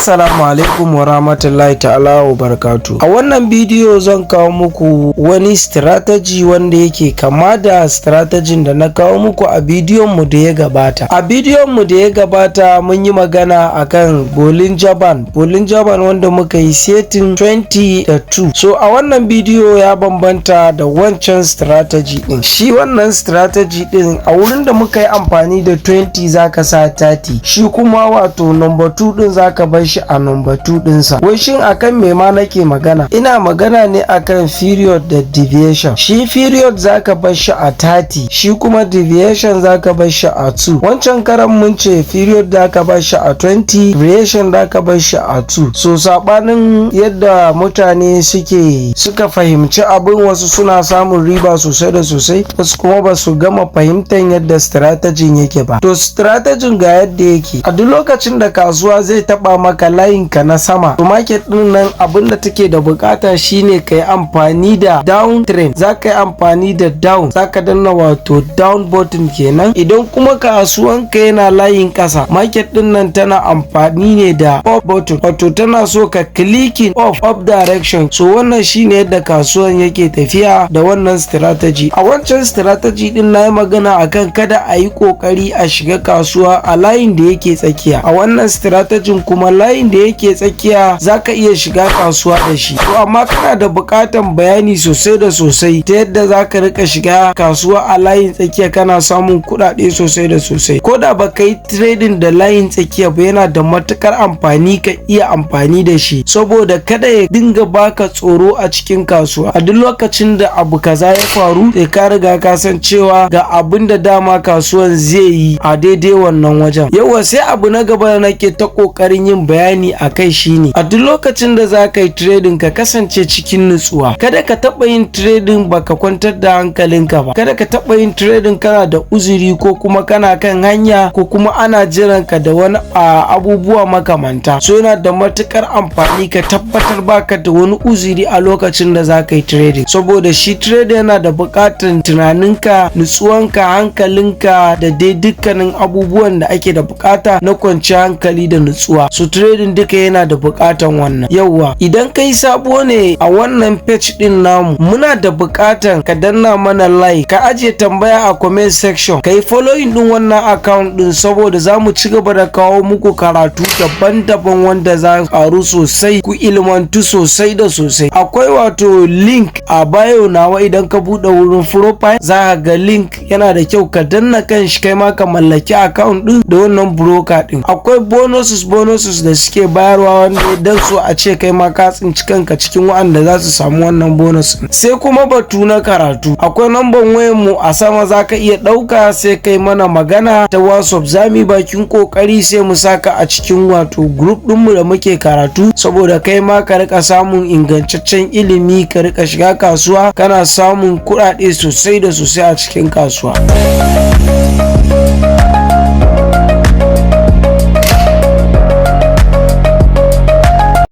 Assalamu alaikum wa rahmatullahi ta'ala wa barakatu. A wannan bidiyo zan kawo muku wani strategy wanda yake kama da strategy da na kawo muku a bidiyon mu da ya gabata. A bidiyon mu da ya gabata mun yi magana akan Bollinger Band wanda muka yi setting 20:2. So a wannan bidiyo ya bambanta da wancan strategy din. Shi wannan strategy din a wurin da muka yi amfani da 20 zaka sa 30. Shi kuma wato number 2 din zaka bar shi a number 2 dinsa. Wai shin akan me ma nake magana? Ina magana ne akan period da deviation. Shi period zaka bar shi a 30, shi kuma deviation zaka bar shi a 2. Wancan karan mun ce period zaka bar shi a 20, deviation zaka bar shi a 2. So sabanin yadda mutane suka fahimci abin, wasu suna samun riba sosai da sosai, wasu kuma ba su gama fahimtar yadda strategy yake ba. To strategy ga yadda yake. A duk lokacin da kasuwa zai taba maka layin ka na sama, to market din nan abin da take da bukata shine ka yi amfani da down trend. Za ka yi amfani da down, za ka danna wato down button kenan. Idan kuma kasuwan ka yana layin kasa, market din nan tana amfani ne da up button, wato tana so ka clicking up direction. So wannan shine yadda kasuwan yake tafiya da wannan strategy. A wancan strategy din na yi magana akan kada a yi kokari a shiga kasuwa a layin da yake tsakiya. A wannan strategy kuma layin da yake tsakiya zaka iya shiga kasuwa da shi. To amma kana da bukatan bayani sosai da sosai ta yadda zaka rika shiga kasuwa a layin tsakiya kana samun kuɗaɗe sosai da sosai. Ko da baka yi trading da layin tsakiya ba, yana da matukar amfani ka iya amfani da shi, saboda kada ya dinga baka tsoro a cikin kasuwa. A duk lokacin da abu kaza ya faru, sai ka riga ka san cewa ga abin da dama kasuwan zai yi a daidai wannan wajen. Yawa sai abu na gaba da nake ta kokarin yin bayani a kai shine, a duk lokacin da za ka yi trading ka kasance cikin nutsuwa. Kada ka taba yin trading baka kwantar da hankalinka ba. Kada ka taba yin trading kana da uzuri, ko kuma kana kan hanya, ko kuma ana jiran ka da wani abubuwa makamanta. So yana da matukar amfani ka tabbatar baka da wani uzuri a lokacin da za ka yi trading, saboda shi trading yana da bukatar tunaninka, nutsuwanka, hankalinka da dai dukkanin abubuwan da ake da bukata na kwanciyar hankali da nutsuwa. So trading duka yana da bukatan wannan. Yauwa, idan kai sabo ne a wannan page din namu, muna da bukatan ka danna mana like, ka ajiye tambaya a comment section, ka yi following din wannan account din, saboda za mu ci gaba da kawo muku karatu daban-daban wanda za karu sosai, ku ilmantu sosai da sosai. Akwai wato link a bio nawa, idan ka bude wurin profile za ka ga link, yana da kyau ka danna kan shi kai ma ka mallaki account din da wannan broker din. Akwai bonuses da suke bayarwa wanda idan so a ce kai ma ka tsinci kanka cikin waɗanda za su samu wannan bonus. Sai kuma batu na karatu, akwai number wayar mu a sama, za ka iya ɗauka sai kai mana magana ta WhatsApp. Za mu yi bakin kokari sai mu saka a cikin wato group ɗinmu da muke karatu, saboda kai ma ka rika samun ingantaccen ilimi, ka rika shiga kasuwa kana samun kuɗaɗe sosai da sosai a cikin kasuwa.